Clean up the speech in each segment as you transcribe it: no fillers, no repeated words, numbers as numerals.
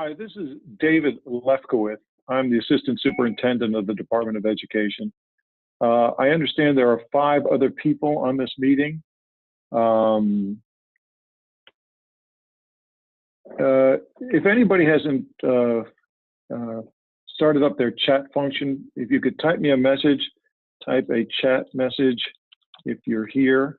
Hi, this is David Lefkowitz. I'm the Assistant Superintendent of the Department of Education. I understand there are 5 other people on this meeting. If anybody hasn't started up their chat function, if you could type me a message, type a chat message if you're here.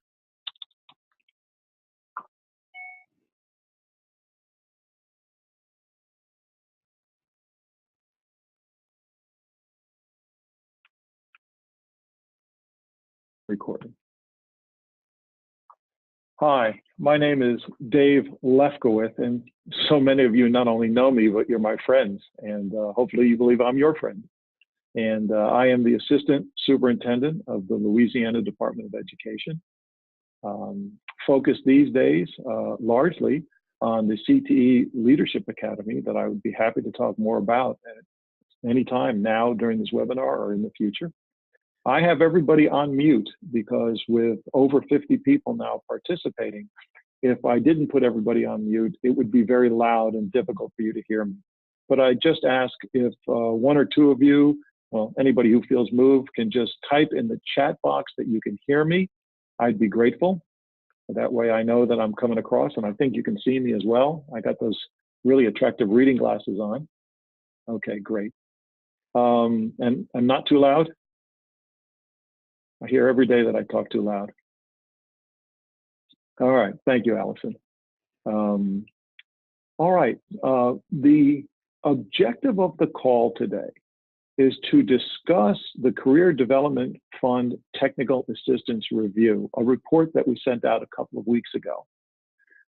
Recording. Hi, my name is Dave Lefkowitz, and so many of you not only know me, but you're my friends, and hopefully you believe I'm your friend. And I am the Assistant Superintendent of the Louisiana Department of Education, focused these days largely on the CTE Leadership Academy that I would be happy to talk more about at any time now during this webinar or in the future. I have everybody on mute because with over 50 people now participating, if I didn't put everybody on mute, it would be very loud and difficult for you to hear me. But I just ask if 1 or 2 of you, well, anybody who feels moved can just type in the chat box that you can hear me. I'd be grateful. That way I know that I'm coming across, and I think you can see me as well. I got those really attractive reading glasses on. Okay, great. And I'm not too loud? I hear every day that I talk too loud. All right, thank you, Allison. All right, the objective of the call today is to discuss the Career Development Fund Technical Assistance Review, a report that we sent out a couple of weeks ago,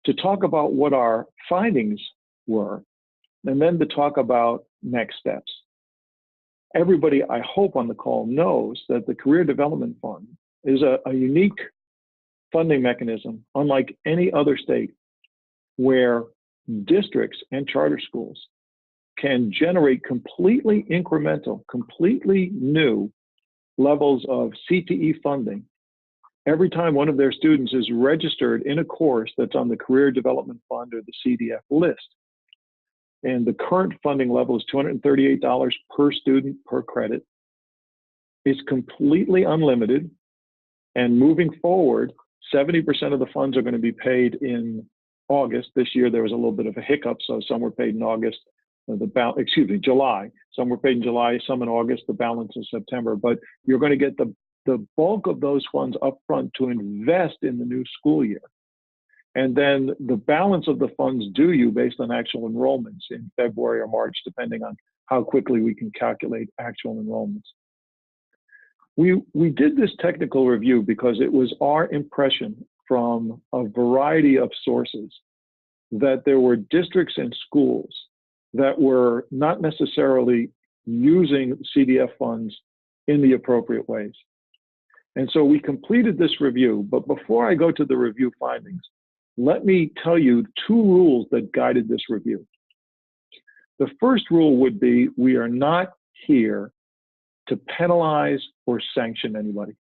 to talk about what our findings were, and then to talk about next steps. Everybody, I hope, on the call knows that the Career Development Fund is a unique funding mechanism, unlike any other state, where districts and charter schools can generate completely incremental, completely new levels of CTE funding every time one of their students is registered in a course that's on the Career Development Fund or the CDF list. And the current funding level is $238 per student per credit. It's completely unlimited. And moving forward, 70% of the funds are going to be paid in August. This year, there was a little bit of a hiccup, so some were paid in August, July. Some were paid in July, some in August, the balance in September. But you're going to get the bulk of those funds up front to invest in the new school year. And then the balance of the funds due you based on actual enrollments in February or March, depending on how quickly we can calculate actual enrollments. We did this technical review because it was our impression from a variety of sources that there were districts and schools that were not necessarily using CDF funds in the appropriate ways. And so we completed this review, but before I go to the review findings, let me tell you 2 rules that guided this review. The first rule would be we are not here to penalize or sanction anybody.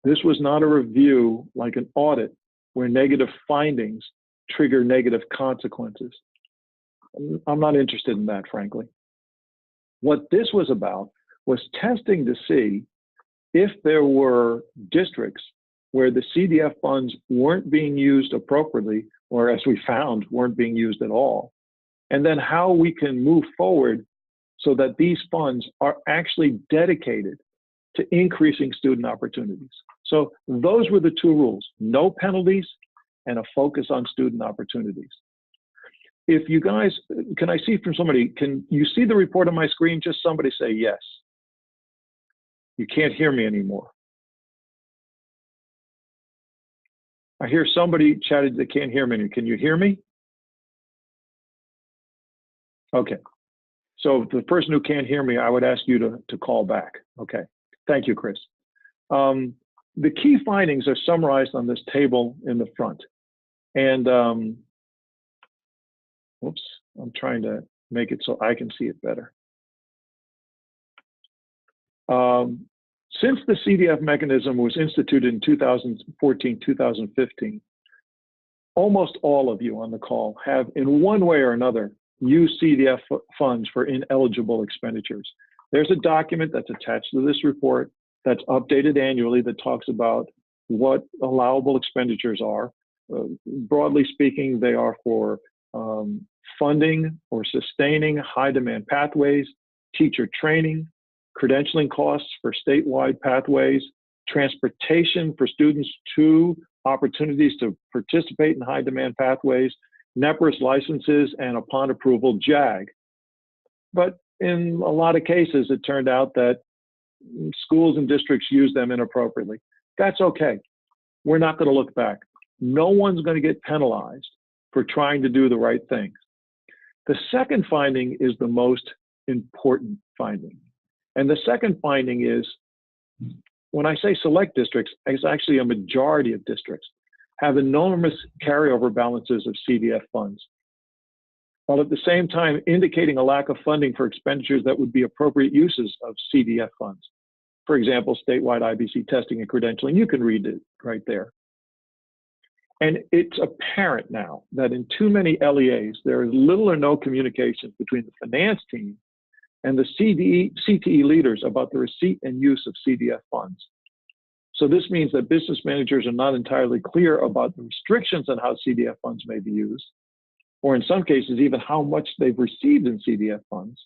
This was not a review like an audit where negative findings trigger negative consequences. I'm not interested in that, frankly. What this was about was testing to see if there were districts where the CDF funds weren't being used appropriately, or as we found, weren't being used at all, and then how we can move forward so that these funds are actually dedicated to increasing student opportunities. So those were the 2 rules: no penalties and a focus on student opportunities. If you guys, can I see from somebody, can you see the report on my screen? Just somebody say yes. You can't hear me anymore. I hear somebody chatted they can't hear me. Can you hear me? Okay. So the person who can't hear me, I would ask you to call back. Okay. Thank you, Chris. The key findings are summarized on this table in the front. And, whoops, I'm trying to make it so I can see it better. Since the CDF mechanism was instituted in 2014, 2015, almost all of you on the call have, in one way or another, use CDF funds for ineligible expenditures. There's a document that's attached to this report that's updated annually that talks about what allowable expenditures are. Broadly speaking, they are for funding or sustaining high demand pathways, teacher training, credentialing costs for statewide pathways, transportation for students to opportunities to participate in high demand pathways, NEPRIS licenses, and upon approval, JAG. But in a lot of cases, it turned out that schools and districts use them inappropriately. That's okay. We're not going to look back. No one's going to get penalized for trying to do the right things. The second finding is the most important finding. And the second finding is, when I say select districts, it's actually a majority of districts have enormous carryover balances of CDF funds, while at the same time indicating a lack of funding for expenditures that would be appropriate uses of CDF funds. For example, statewide IBC testing and credentialing. You can read it right there. And it's apparent now that in too many LEAs, there is little or no communication between the finance team and the CTE leaders about the receipt and use of CDF funds. So this means that business managers are not entirely clear about the restrictions on how CDF funds may be used, or in some cases, even how much they've received in CDF funds.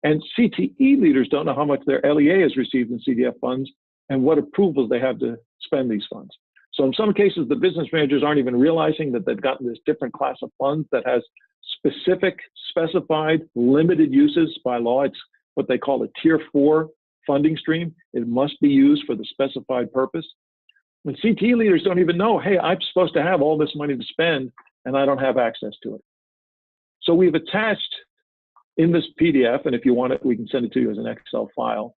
And CTE leaders don't know how much their LEA has received in CDF funds and what approvals they have to spend these funds. So in some cases, the business managers aren't even realizing that they've gotten this different class of funds that has specified, limited uses by law. It's what they call a Tier 4 funding stream. It must be used for the specified purpose. And CTE leaders don't even know, hey, I'm supposed to have all this money to spend and I don't have access to it. So we've attached in this PDF, and if you want it, we can send it to you as an Excel file,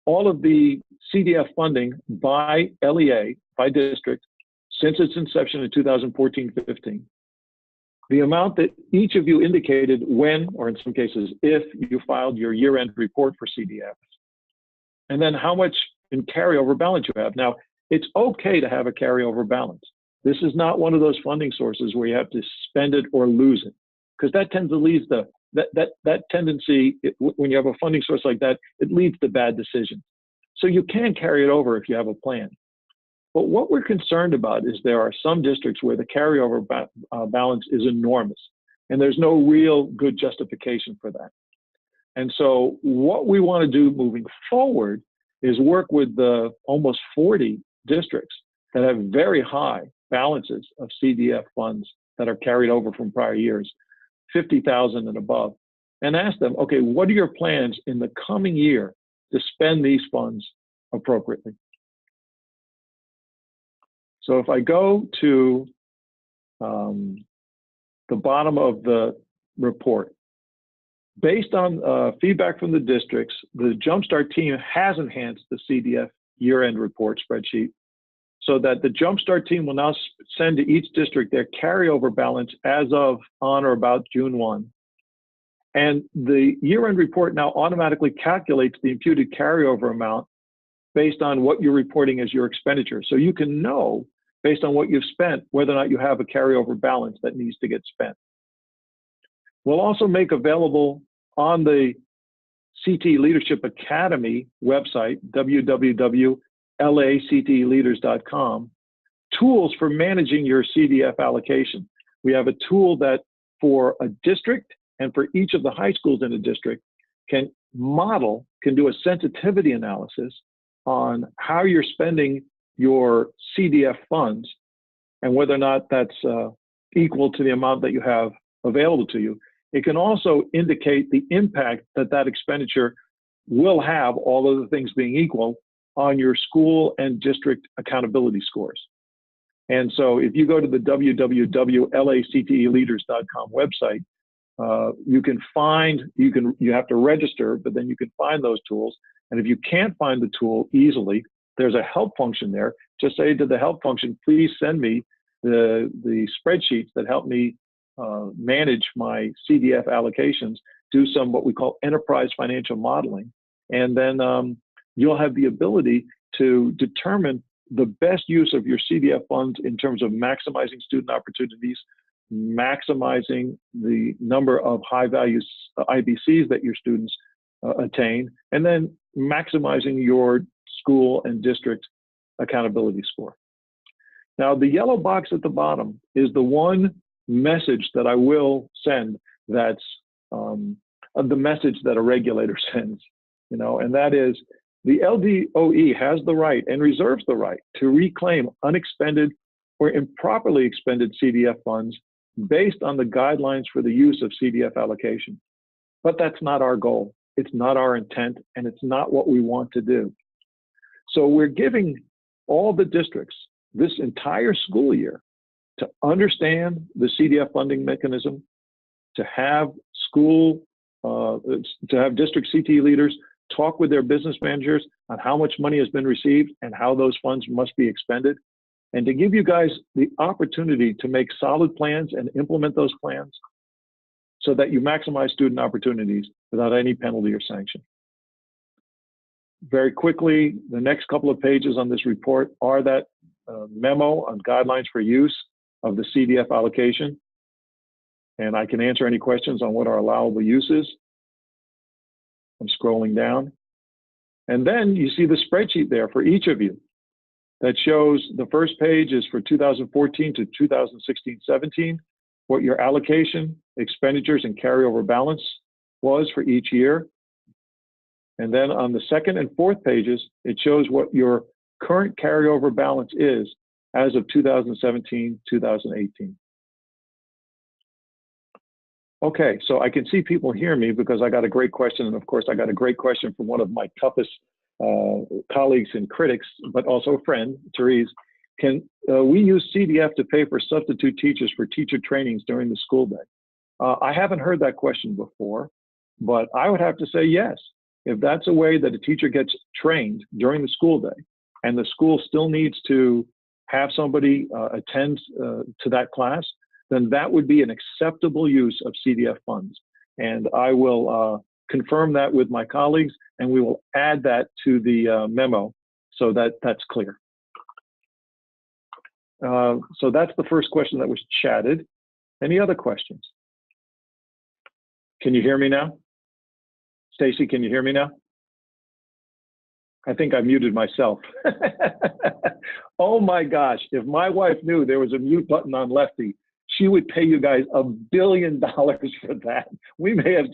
all of the CDF funding by LEA, by district, since its inception in 2014-15. The amount that each of you indicated when, or in some cases, if you filed your year-end report for CDF, and then how much in carryover balance you have. Now, it's okay to have a carryover balance. This is not one of those funding sources where you have to spend it or lose it, because that tends to lead that tendency, when you have a funding source like that, it leads to bad decisions. So you can carry it over if you have a plan. But what we're concerned about is there are some districts where the carryover balance is enormous, and there's no real good justification for that. And so what we want to do moving forward is work with the almost 40 districts that have very high balances of CDF funds that are carried over from prior years, 50,000 and above, and ask them, okay, what are your plans in the coming year to spend these funds appropriately? So if I go to the bottom of the report, based on feedback from the districts, the Jumpstart team has enhanced the CDF year-end report spreadsheet so that the Jumpstart team will now send to each district their carryover balance as of on or about June 1. And the year-end report now automatically calculates the imputed carryover amount based on what you're reporting as your expenditure. So you can know, based on what you've spent, whether or not you have a carryover balance that needs to get spent. We'll also make available on the CTE Leadership Academy website, www.lacteleaders.com, tools for managing your CDF allocation. We have a tool that for a district and for each of the high schools in a district can do a sensitivity analysis on how you're spending your CDF funds and whether or not that's equal to the amount that you have available to you. It can also indicate the impact that that expenditure will have, all other things being equal, on your school and district accountability scores. And so if you go to the www.lacteleaders.com website, you have to register, but then you can find those tools. And if you can't find the tool easily, there's a help function there. Just say to the help function, please send me the spreadsheets that help me manage my CDF allocations, do some what we call enterprise financial modeling. And then you'll have the ability to determine the best use of your CDF funds in terms of maximizing student opportunities, maximizing the number of high-value IBCs that your students attain, and then maximizing your school and district accountability score. Now, the yellow box at the bottom is the one message that I will send that's the message that a regulator sends, and that is the LDOE has the right and reserves the right to reclaim unexpended or improperly expended CDF funds based on the guidelines for the use of CDF allocation. But that's not our goal. It's not our intent, and it's not what we want to do. So we're giving all the districts this entire school year to understand the CDF funding mechanism, to have district CTE leaders talk with their business managers on how much money has been received and how those funds must be expended, and to give you guys the opportunity to make solid plans and implement those plans so that you maximize student opportunities without any penalty or sanction. Very quickly, the next couple of pages on this report are that memo on guidelines for use of the CDF allocation. And I can answer any questions on what our allowable use is. I'm scrolling down. And then you see the spreadsheet there for each of you that shows the first page is for 2014 to 2016-17, what your allocation, expenditures, and carryover balance was for each year. And then on the second and fourth pages, it shows what your current carryover balance is as of 2017-2018. Okay, so I can see people hear me because I got a great question, and of course I got a great question from one of my toughest colleagues and critics, but also a friend, Therese. Can we use CDF to pay for substitute teachers for teacher trainings during the school day? I haven't heard that question before, but I would have to say yes. If that's a way that a teacher gets trained during the school day, and the school still needs to have somebody attend to that class, then that would be an acceptable use of CDF funds. And I will confirm that with my colleagues, and we will add that to the memo so that that's clear. So that's the first question that was chatted. Any other questions? Can you hear me now? Stacy, can you hear me now? I think I muted myself. Oh my gosh, if my wife knew there was a mute button on Lefty, she would pay you guys $1 billion for that. We may have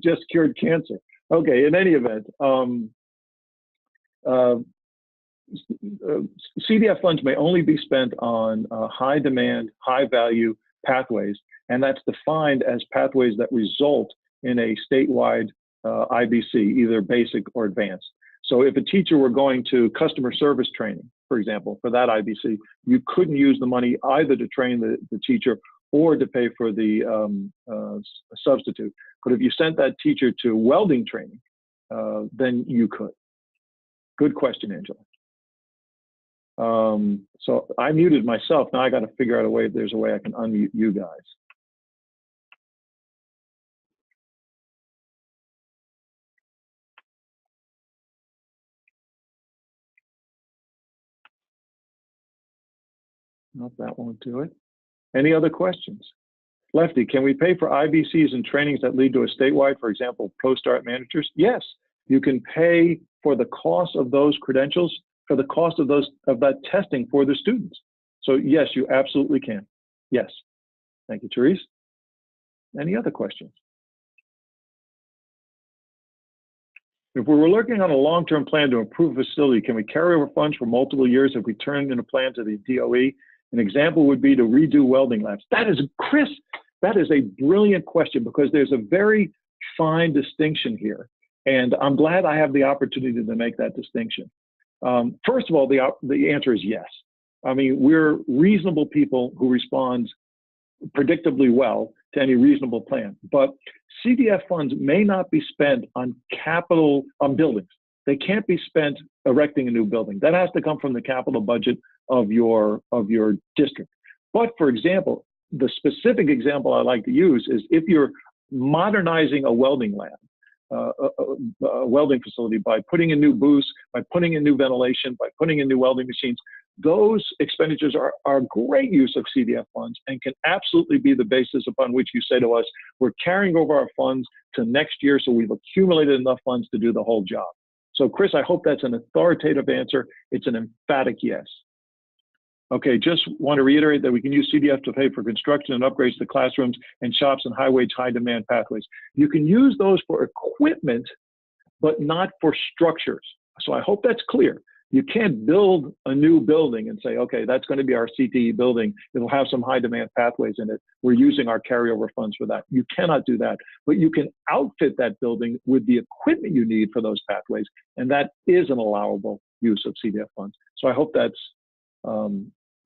just cured cancer. Okay, in any event, CDF funds may only be spent on high demand, high value pathways, and that's defined as pathways that result in a statewide IBC, either basic or advanced. So if a teacher were going to customer service training, for example, for that IBC, you couldn't use the money either to train the teacher or to pay for the substitute. But if you sent that teacher to welding training, then you could. Good question, Angela. So I muted myself. Now I got to figure out a way, if there's a way I can unmute you guys. Nope, that won't do it. Any other questions? Lefty, can we pay for IBCs and trainings that lead to a statewide, for example, ProStart managers? Yes, you can pay for the cost of those credentials, for the cost of that testing for the students. So yes, you absolutely can. Yes. Thank you, Therese. Any other questions? If we were looking on a long-term plan to improve a facility, can we carry over funds for multiple years if we turn in a plan to the DOE? An example would be to redo welding labs. That is, Chris, that is a brilliant question because there's a very fine distinction here. And I'm glad I have the opportunity to make that distinction. First of all, the answer is yes. I mean, we're reasonable people who respond predictably well to any reasonable plan. But CDF funds may not be spent on capital, on buildings. They can't be spent erecting a new building. That has to come from the capital budget of your district. But for example, the specific example I like to use is if you're modernizing a welding lab, a welding facility by putting in new booths, by putting in new ventilation, by putting in new welding machines, those expenditures are great use of CDF funds and can absolutely be the basis upon which you say to us, we're carrying over our funds to next year, so we've accumulated enough funds to do the whole job. So Chris, I hope that's an authoritative answer. It's an emphatic yes. Okay, just want to reiterate that we can use CDF to pay for construction and upgrades to classrooms and shops and high-wage, high-demand pathways. You can use those for equipment, but not for structures. So I hope that's clear. You can't build a new building and say, okay, that's going to be our CTE building. It'll have some high-demand pathways in it. We're using our carryover funds for that. You cannot do that. But you can outfit that building with the equipment you need for those pathways, and that is an allowable use of CDF funds. So I hope that's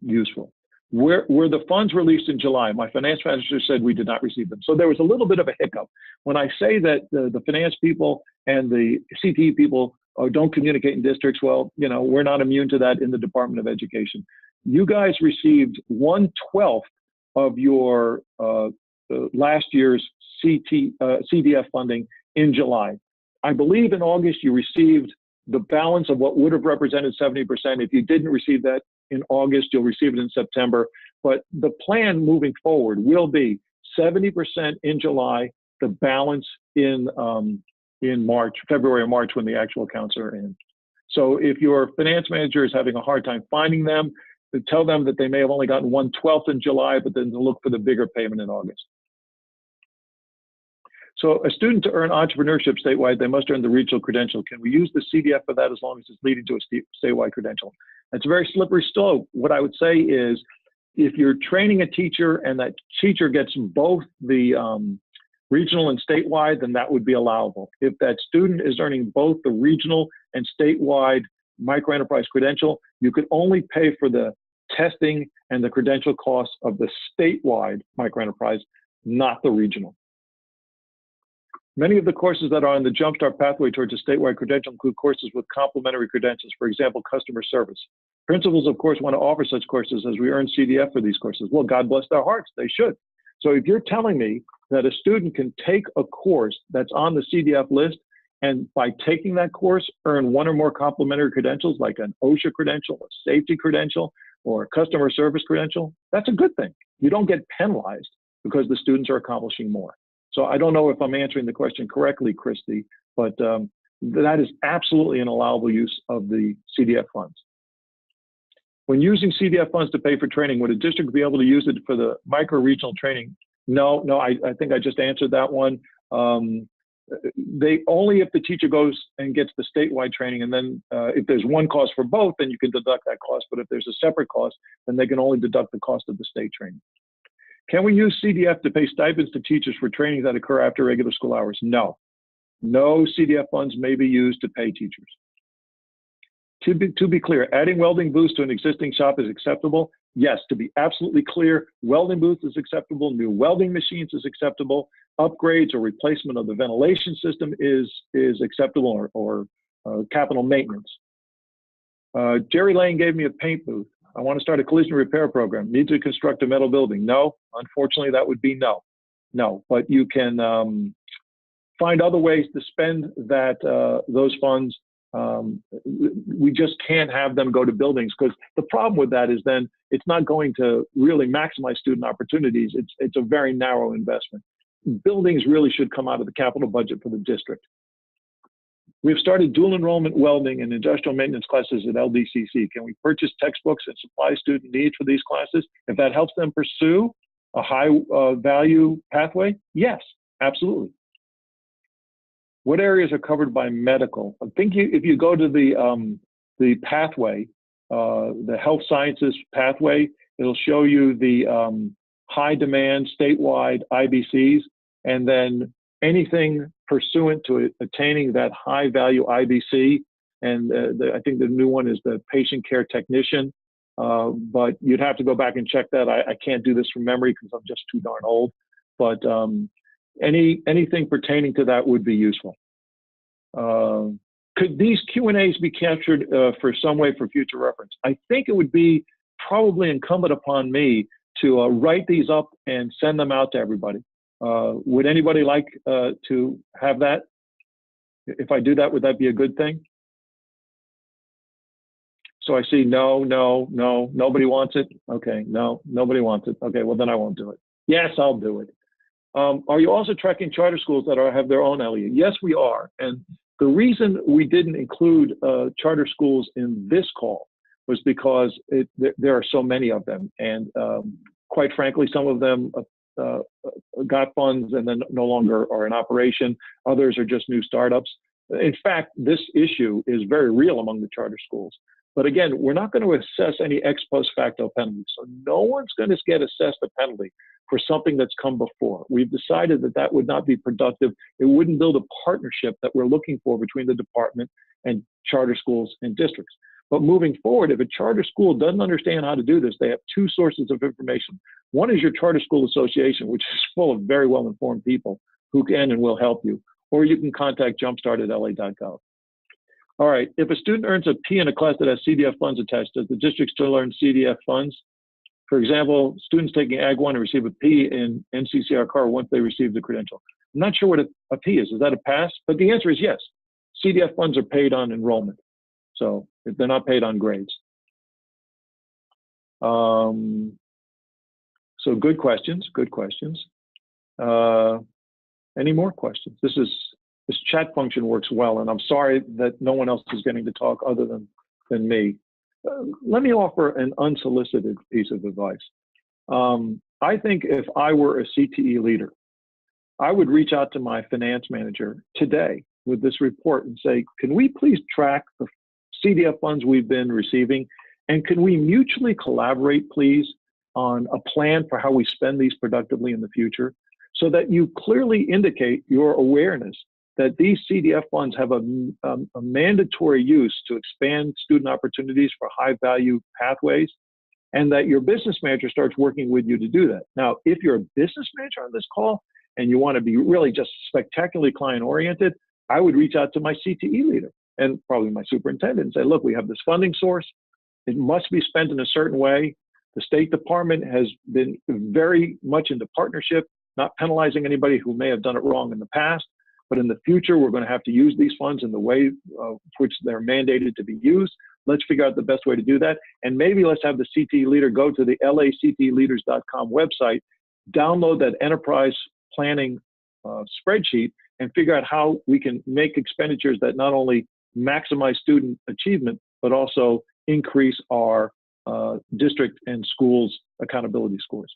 useful. Were the funds released in July? My finance manager said we did not receive them. So there was a little bit of a hiccup. When I say that the finance people and the CTE people don't communicate in districts, well, you know, we're not immune to that in the Department of Education. You guys received 1/12 of your last year's CDF funding in July. I believe in August you received the balance of what would have represented 70%. If you didn't receive that in August, you'll receive it in September. But the plan moving forward will be 70% in July, the balance in March, February or March, when the actual accounts are in. So if your finance manager is having a hard time finding them, tell them that they may have only gotten 1/12 in July, but then to look for the bigger payment in August. So a student to earn entrepreneurship statewide, they must earn the regional credential. Can we use the CDF for that as long as it's leading to a statewide credential? That's a very slippery slope. What I would say is, if you're training a teacher and that teacher gets both the regional and statewide, then that would be allowable. If that student is earning both the regional and statewide microenterprise credential, you could only pay for the testing and the credential costs of the statewide microenterprise, not the regional. Many of the courses that are on the Jumpstart pathway towards a statewide credential include courses with complementary credentials, for example, customer service. Principals, of course, want to offer such courses as we earn CDF for these courses. Well, God bless their hearts, they should. So if you're telling me that a student can take a course that's on the CDF list and by taking that course earn one or more complementary credentials like an OSHA credential, a safety credential, or a customer service credential, that's a good thing. You don't get penalized because the students are accomplishing more. So I don't know if I'm answering the question correctly, Christy, but that is absolutely an allowable use of the CDF funds. When using CDF funds to pay for training, would a district be able to use it for the micro-regional training? No, I think I just answered that one. They only if the teacher goes and gets the statewide training, and then if there's one cost for both, then you can deduct that cost. But if there's a separate cost, then they can only deduct the cost of the state training. Can we use CDF to pay stipends to teachers for trainings that occur after regular school hours? No. No CDF funds may be used to pay teachers. To be clear, adding welding booths to an existing shop is acceptable. Yes, to be absolutely clear, welding booths is acceptable, new welding machines is acceptable, upgrades or replacement of the ventilation system is acceptable, or capital maintenance. Jerry Lane gave me a paint booth. I want to start a collision repair program. Need to construct a metal building. No, unfortunately, that would be no. No, but you can find other ways to spend that those funds. We just can't have them go to buildings, because the problem with that is then it's not going to really maximize student opportunities. It's a very narrow investment. Buildings really should come out of the capital budget for the district. We've started dual enrollment welding and industrial maintenance classes at LDCC. Can we purchase textbooks and supply student needs for these classes? If that helps them pursue a high value pathway, yes, absolutely. What areas are covered by medical? I think if you go to the pathway, the health sciences pathway, it'll show you the high demand statewide IBCs, and then anything pursuant to attaining that high value IBC. And I think the new one is the patient care technician, but you'd have to go back and check that. I can't do this from memory because I'm just too darn old, but anything pertaining to that would be useful. Could these Q&As be captured for some way for future reference? I think it would be probably incumbent upon me to write these up and send them out to everybody. Would anybody like to have that? If I do that, would that be a good thing? So I see no, no, no, nobody wants it. Okay, no, nobody wants it. Okay, well then I won't do it. Yes, I'll do it. Are you also tracking charter schools that have their own LEU? Yes, we are. And the reason we didn't include charter schools in this call was because there are so many of them. And quite frankly, some of them got funds and then no longer are in operation. Others are just new startups. In fact, this issue is very real among the charter schools. But again, we're not going to assess any ex post facto penalties. So no one's going to get assessed a penalty for something that's come before. We've decided that that would not be productive. It wouldn't build a partnership that we're looking for between the department and charter schools and districts. But moving forward, if a charter school doesn't understand how to do this, they have two sources of information. One is your charter school association, which is full of very well-informed people who can and will help you. Or you can contact jumpstart@la.gov. All right, if a student earns a P in a class that has CDF funds attached, does the district still earn CDF funds? For example, students taking Ag 1 and receive a P in NCCR CAR once they receive the credential. I'm not sure what a P is. Is that a pass? But the answer is yes. CDF funds are paid on enrollment. So they're not paid on grades. So good questions, good questions. Any more questions? This chat function works well, and I'm sorry that no one else is getting to talk other than me. Let me offer an unsolicited piece of advice. I think if I were a CTE leader, I would reach out to my finance manager today with this report and say, can we please track the CDF funds we've been receiving, and can we mutually collaborate, please, on a plan for how we spend these productively in the future, so that you clearly indicate your awareness that these CDF funds have a mandatory use to expand student opportunities for high value pathways, and that your business manager starts working with you to do that. Now, if you're a business manager on this call and you want to be really just spectacularly client oriented, I would reach out to my CTE leader and probably my superintendent and say, look, we have this funding source. It must be spent in a certain way. The State Department has been very much into partnership, not penalizing anybody who may have done it wrong in the past. But in the future, we're going to have to use these funds in the way which they're mandated to be used. Let's figure out the best way to do that. And maybe let's have the CTE leader go to the lacteleaders.com website, download that enterprise planning spreadsheet, and figure out how we can make expenditures that not only maximize student achievement, but also increase our district and schools accountability scores.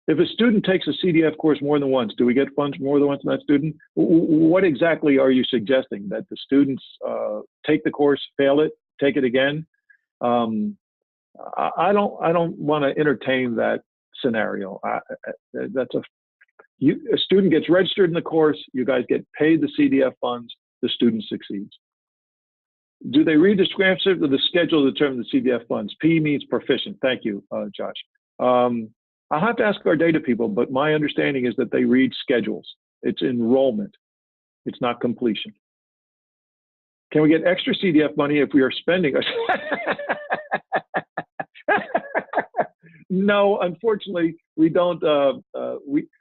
If a student takes a CDF course more than once, do we get funds more than once from that student? What exactly are you suggesting? That the students take the course, fail it, take it again? I don't want to entertain that scenario. A student gets registered in the course, you guys get paid the CDF funds, the student succeeds. Do they read the transcript of the schedule to determine the CDF funds? P means proficient. Thank you, Josh. I'll have to ask our data people, but my understanding is that they read schedules. It's enrollment. It's not completion. Can we get extra CDF money if we are spending? No, unfortunately, we don't.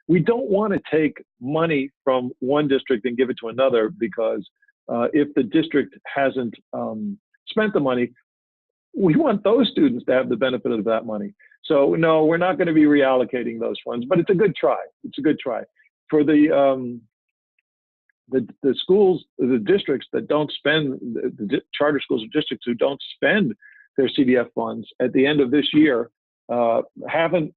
We don't want to take money from one district and give it to another, because if the district hasn't spent the money, we want those students to have the benefit of that money. So no, we're not going to be reallocating those funds, but it's a good try. It's a good try. For the schools, the districts that don't spend, the charter schools or districts who don't spend their CDF funds at the end of this year, haven't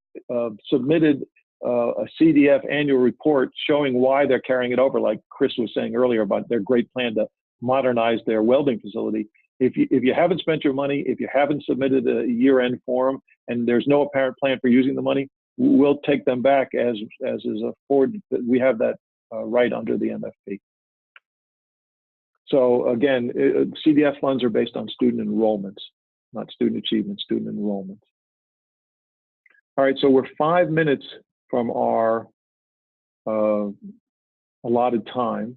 submitted a CDF annual report showing why they're carrying it over, like Chris was saying earlier about their great plan to modernize their welding facility. If you haven't spent your money, if you haven't submitted a year-end form, and there's no apparent plan for using the money, we'll take them back as is afforded. We have that right under the MFP. So again, CDF funds are based on student enrollments, not student achievement, student enrollments. All right, so we're 5 minutes from our allotted time.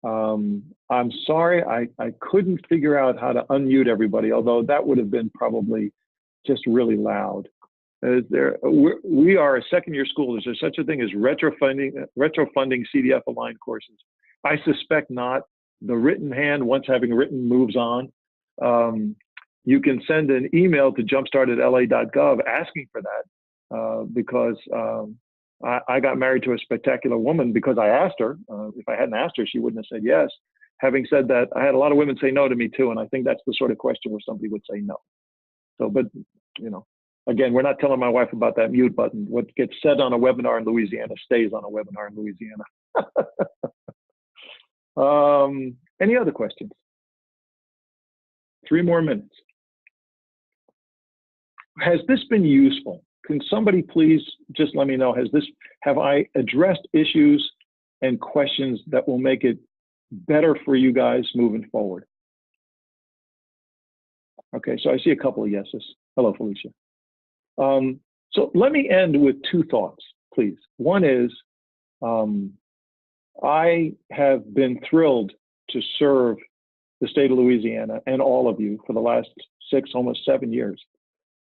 I'm sorry, I couldn't figure out how to unmute everybody, although that would have been probably just really loud. We are a second-year school. Is there such a thing as retrofunding CDF-aligned courses? I suspect not. The written hand, once having written, moves on. you can send an email to jumpstart@la.gov asking for that, because I got married to a spectacular woman because I asked her. If I hadn't asked her, she wouldn't have said yes. Having said that, I had a lot of women say no to me too, and I think that's the sort of question where somebody would say no. So, but, you know, again, we're not telling my wife about that mute button. What gets said on a webinar in Louisiana stays on a webinar in Louisiana. Any other questions? 3 more minutes. Has this been useful? Can somebody please just let me know, have I addressed issues and questions that will make it better for you guys moving forward? Okay, so I see a couple of yeses. Hello, Felicia. So let me end with 2 thoughts, please. One is, I have been thrilled to serve the state of Louisiana and all of you for the last 6, almost 7 years.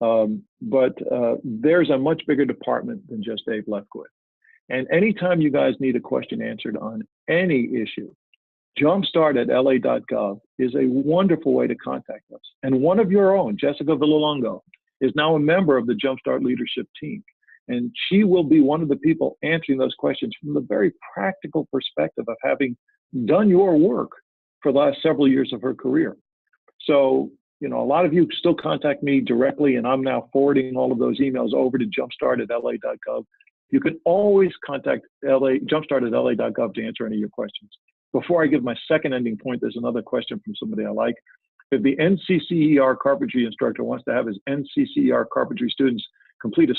But there's a much bigger department than just Dave Lefkowitz. And anytime you guys need a question answered on any issue, jumpstart@la.gov is a wonderful way to contact us. And one of your own, Jessica Villalongo, is now a member of the Jumpstart leadership team. And she will be one of the people answering those questions from the very practical perspective of having done your work for the last several years of her career. So, you know, a lot of you still contact me directly, and I'm now forwarding all of those emails over to jumpstart@la.gov. You can always contact jumpstart@la.gov to answer any of your questions. Before I give my second ending point, there's another question from somebody I like. If the NCCER carpentry instructor wants to have his NCCER carpentry students complete a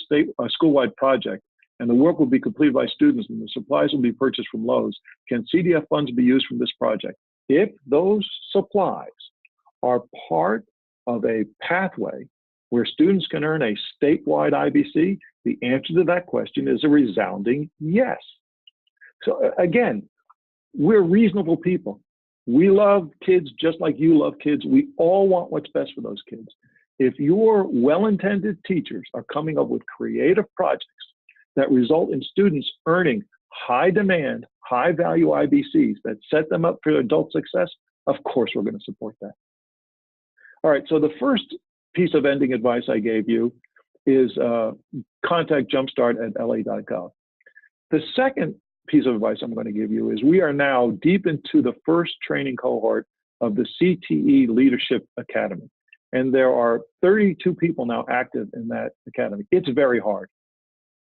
school-wide project, and the work will be completed by students and the supplies will be purchased from Lowe's, can CDF funds be used from this project? If those supplies are part of a pathway where students can earn a statewide IBC, the answer to that question is a resounding yes. So again, we're reasonable people. We love kids just like you love kids. We all want what's best for those kids. If your well-intended teachers are coming up with creative projects that result in students earning high demand, high value IBCs that set them up for adult success, of course we're going to support that. All right, so the first piece of ending advice I gave you is contact jumpstart@la.gov. The second piece of advice I'm going to give you is we are now deep into the first training cohort of the CTE Leadership Academy. And there are 32 people now active in that academy. It's very hard.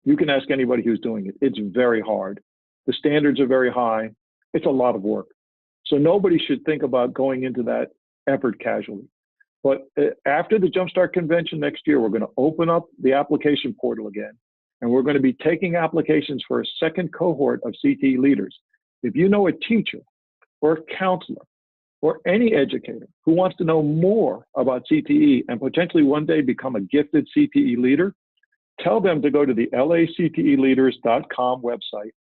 You can ask anybody who's doing it. It's very hard. The standards are very high. It's a lot of work. So nobody should think about going into that effort casually. But after the Jumpstart Convention next year, we're going to open up the application portal again. And we're going to be taking applications for a second cohort of CTE leaders. If you know a teacher or a counselor or any educator who wants to know more about CTE and potentially one day become a gifted CTE leader, tell them to go to the lacteleaders.com website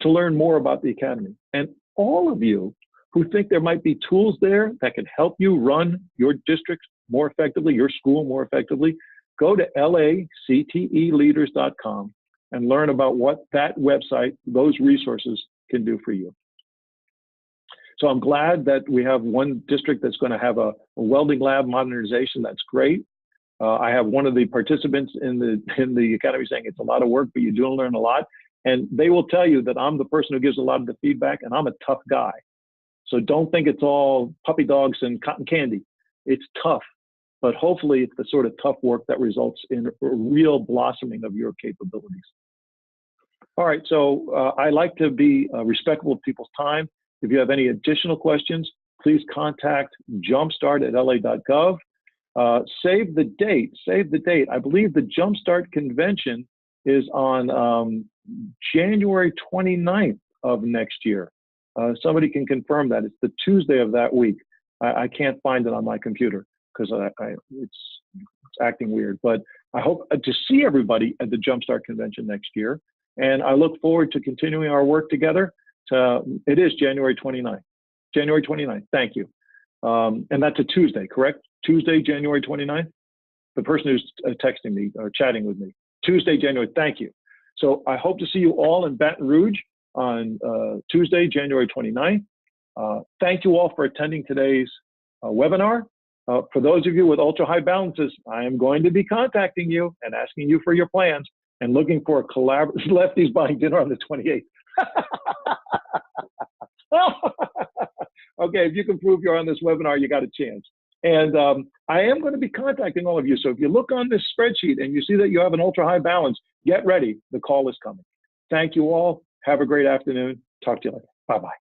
to learn more about the Academy. And all of you who think there might be tools there that can help you run your district more effectively, your school more effectively, go to lacteleaders.com and learn about what that website, those resources can do for you. So I'm glad that we have one district that's going to have a welding lab modernization. That's great. I have one of the participants in the academy saying it's a lot of work, but you do learn a lot. And they will tell you that I'm the person who gives a lot of the feedback, and I'm a tough guy. So don't think it's all puppy dogs and cotton candy. It's tough, but hopefully it's the sort of tough work that results in a real blossoming of your capabilities. All right, so I like to be respectful of people's time. If you have any additional questions, please contact jumpstart@la.gov. Save the date, save the date. I believe the Jumpstart Convention is on January 29th of next year. Somebody can confirm that. It's the Tuesday of that week. I can't find it on my computer because it's acting weird. But I hope to see everybody at the Jumpstart Convention next year. And I look forward to continuing our work together. It is January 29th. January 29th. Thank you. And that's a Tuesday, correct? Tuesday, January 29th? The person who's texting me or chatting with me. Tuesday, January. Thank you. So I hope to see you all in Baton Rouge on Tuesday, January 29th. Thank you all for attending today's webinar. For those of you with ultra high balances, I am going to be contacting you and asking you for your plans and looking for a lefties buying dinner on the 28th. Okay, if you can prove you're on this webinar, you got a chance. And I am going to be contacting all of you. So if you look on this spreadsheet and you see that you have an ultra high balance, get ready. The call is coming. Thank you all. Have a great afternoon. Talk to you later. Bye-bye.